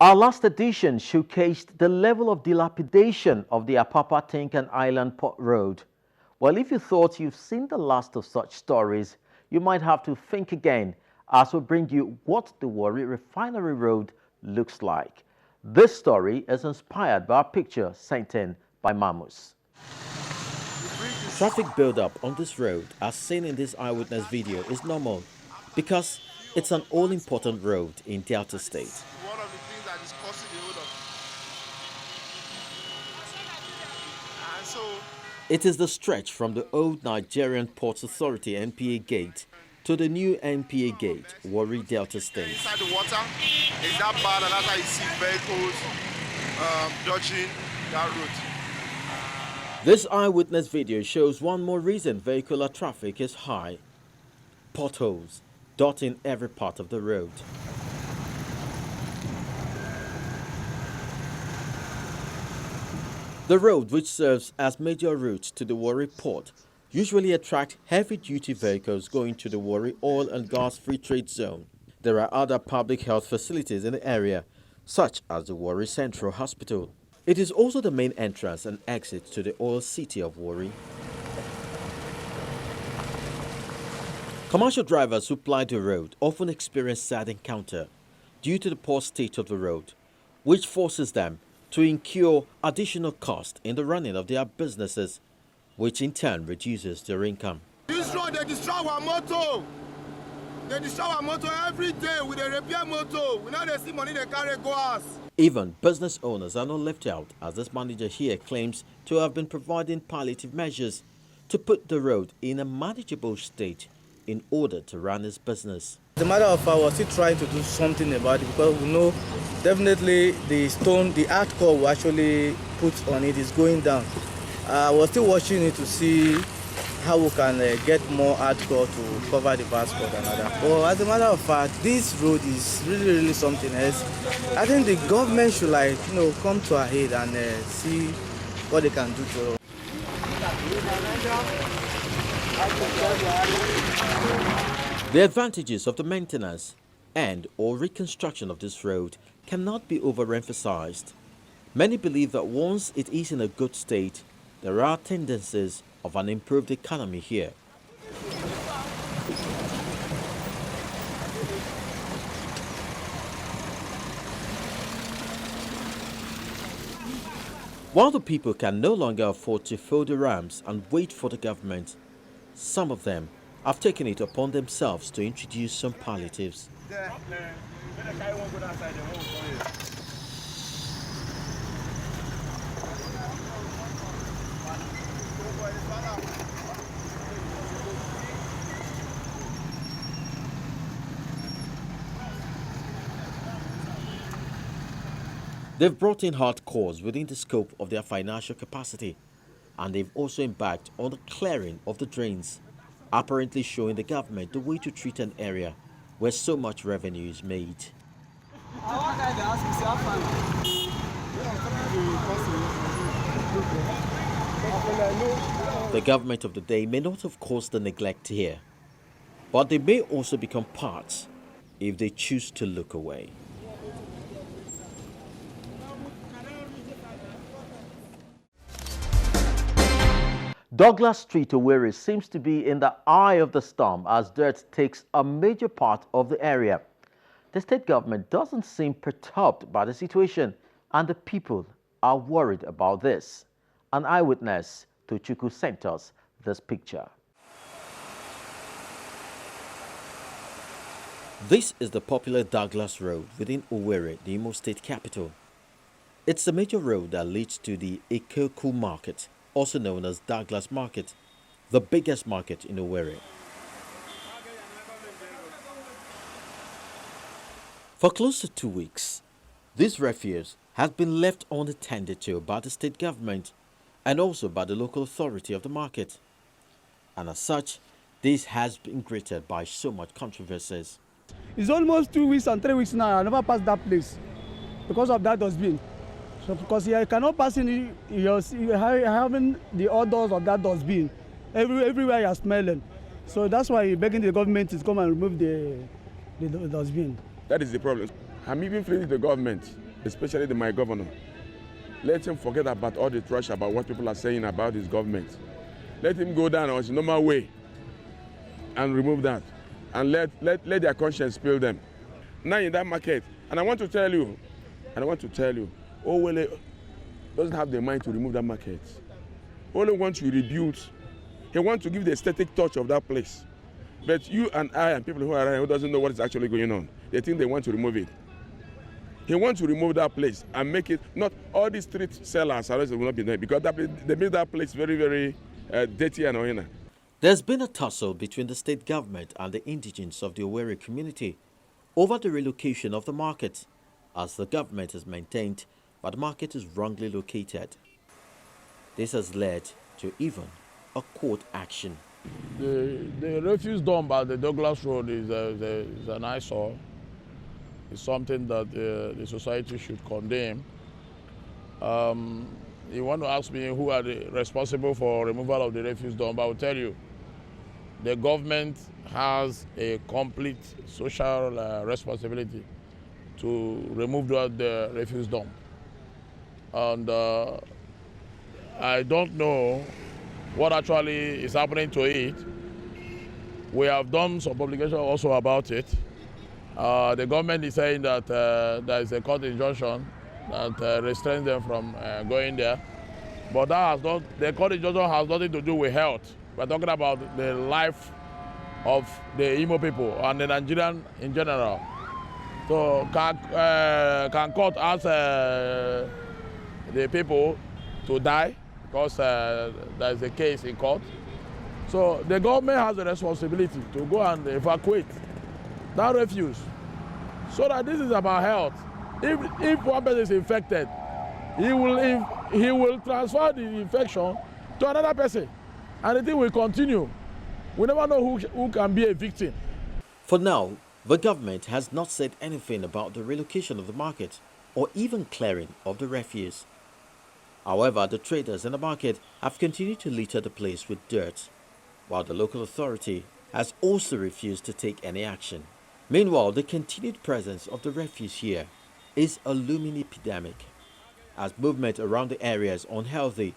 Our last edition showcased the level of dilapidation of the Apapa Tinkan Island Port Road. Well, if you thought you've seen the last of such stories, you might have to think again as we bring you what the Warri Refinery Road looks like. This story is inspired by a picture sent in by Mamus. Traffic build-up on this road, as seen in this eyewitness video, is normal because it's an all-important road in Delta State. One of the things that is causing the hold up. And so it is the stretch from the old Nigerian Ports Authority NPA gate to the new NPA gate, Warri Delta State. Inside the water is that bad, and that's why you see vehicles dodging that route. This eyewitness video shows one more reason vehicular traffic is high. Potholes dotting every part of the road. The road, which serves as major route to the Warri port, usually attract heavy-duty vehicles going to the Warri Oil and Gas Free Trade Zone. There are other public health facilities in the area, such as the Warri Central Hospital. It is also the main entrance and exit to the oil city of Warri. Commercial drivers who ply the road often experience sad encounter due to the poor state of the road, which forces them to incur additional cost in the running of their businesses, which in turn reduces their income. This road, they destroy our motor. They destroy our motor every day with a repair motor. We know they see money they carry go us. Even business owners are not left out, as this manager here claims to have been providing palliative measures to put the road in a manageable state in order to run his business. As a matter of fact, we're still trying to do something about it because we know definitely the hardcore we actually put on it is going down. We're still watching it to see how we can get more hardcore to cover the passport and other. Well, as a matter of fact, this road is really something else. I think the government should come to our aid and see what they can do to us. The advantages of the maintenance and or reconstruction of this road cannot be overemphasized. Many believe that once it is in a good state, there are tendencies of an improved economy here. While the people can no longer afford to fold their arms and wait for the government, some of them have taken it upon themselves to introduce some palliatives. They've brought in hardcores within the scope of their financial capacity, and they've also embarked on the clearing of the drains, apparently showing the government the way to treat an area where so much revenue is made. The government of the day may not have caused the neglect here, but they may also become parts if they choose to look away. Douglas Street, Owerri, seems to be in the eye of the storm as dirt takes a major part of the area. The state government doesn't seem perturbed by the situation, and the people are worried about this. An eyewitness to Chukwu sent us this picture. This is the popular Douglas Road within Owerri, the Imo State capital. It's the major road that leads to the Ikoku Market, also known as Douglas Market, the biggest market in Owerri. For close to 2 weeks, this refuse has been left unattended to by the state government and also by the local authority of the market. And as such, this has been greeted by so much controversies. It's almost 2 weeks and 3 weeks now. I never passed that place because of that dustbin. So because I cannot pass in, you're having the odors of that dustbin. Everywhere you're smelling. So that's why you're begging the government to come and remove the dustbin. That is the problem. I'm even pleading to the government especially my governor. Let him forget about all the trash about what people are saying about his government. Let him go down on his normal way and remove that. And let their conscience spill them. Now in that market, and I want to tell you, Owele doesn't have the mind to remove that market. Owele wants to rebuild. He wants to give the aesthetic touch of that place. But you and I and people who are around who doesn't know what is actually going on, they think they want to remove it. He wants to remove that place and make it, not all these street sellers will not be there because they made that place very, very dirty and annoying. There's been a tussle between the state government and the indigents of the Warri community over the relocation of the market, as the government has maintained that the market is wrongly located. This has led to even a court action. The refuse dump at the Douglas Road is an eyesore. It's something that the society should condemn. You want to ask me who are responsible for removal of the refuse dump, I will tell you. The government has a complete social responsibility to remove the refuse dump. And I don't know what actually is happening to it. We have done some publication also about it. The government is saying that there is a court injunction that restrains them from going there. But the court injunction has nothing to do with health. We're talking about the life of the Imo people and the Nigerian in general. So can court ask the people to die because there is a case in court? So the government has a responsibility to go and evacuate that refuse. So that this is about health. If one person is infected, he will transfer the infection to another person. And the thing will continue. We never know who can be a victim. For now, the government has not said anything about the relocation of the market or even clearing of the refuse. However, the traders in the market have continued to litter the place with dirt, while the local authority has also refused to take any action. Meanwhile, the continued presence of the refuse here is a looming epidemic, as movement around the area is unhealthy,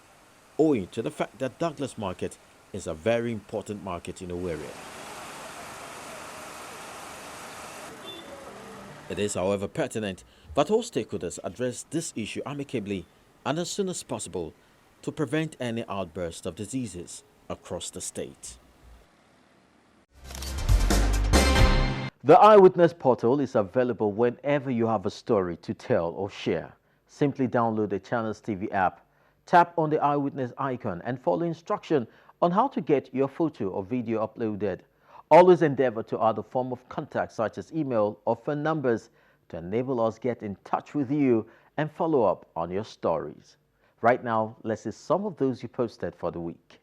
owing to the fact that Douglas Market is a very important market in Owerri. It is, however, pertinent that all stakeholders address this issue amicably and as soon as possible to prevent any outburst of diseases across the state. The Eyewitness portal is available whenever you have a story to tell or share. Simply download the Channels TV app, tap on the Eyewitness icon and follow instruction on how to get your photo or video uploaded. Always endeavor to add a form of contact such as email or phone numbers to enable us get in touch with you and follow up on your stories. Right now, let's see some of those you posted for the week.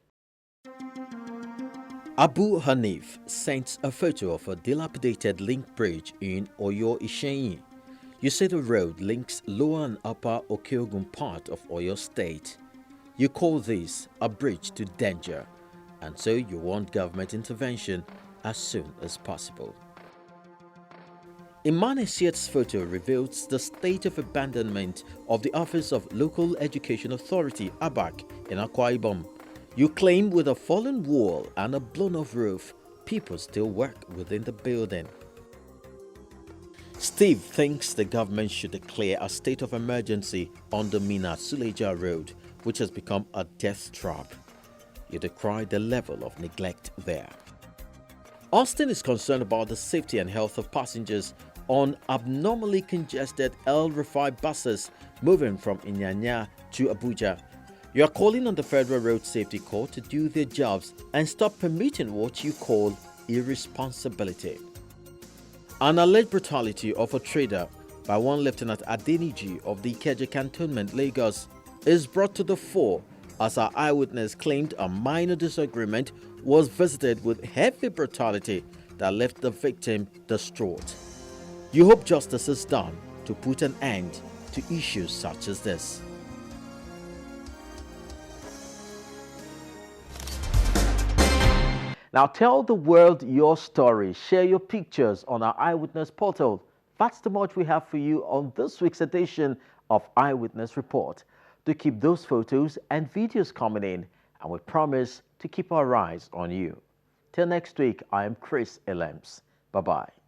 Abu Hanif sent a photo of a dilapidated link bridge in Oyo Ishenyi. You say the road links lower and upper Okeogun part of Oyo State. You call this a bridge to danger, and so you want government intervention as soon as possible. Imane Siet's photo reveals the state of abandonment of the Office of Local Education Authority, ABAC, in Akwa Ibom. You claim with a fallen wall and a blown-off roof, people still work within the building. Steve thinks the government should declare a state of emergency on the Mina Suleja Road, which has become a death trap. You decry the level of neglect there. Austin is concerned about the safety and health of passengers on abnormally congested El Rufai buses moving from Inyanya to Abuja. You are calling on the Federal Road Safety Corps to do their jobs and stop permitting what you call irresponsibility. An alleged brutality of a trader by one Lieutenant Adeniji of the Ikeja Cantonment, Lagos, is brought to the fore as our eyewitness claimed a minor disagreement was visited with heavy brutality that left the victim distraught. You hope justice is done to put an end to issues such as this. Now tell the world your story. Share your pictures on our Eyewitness portal. That's the much we have for you on this week's edition of Eyewitness Report. Do keep those photos and videos coming in, and we promise to keep our eyes on you. Till next week, I am Chris Elems. Bye-bye.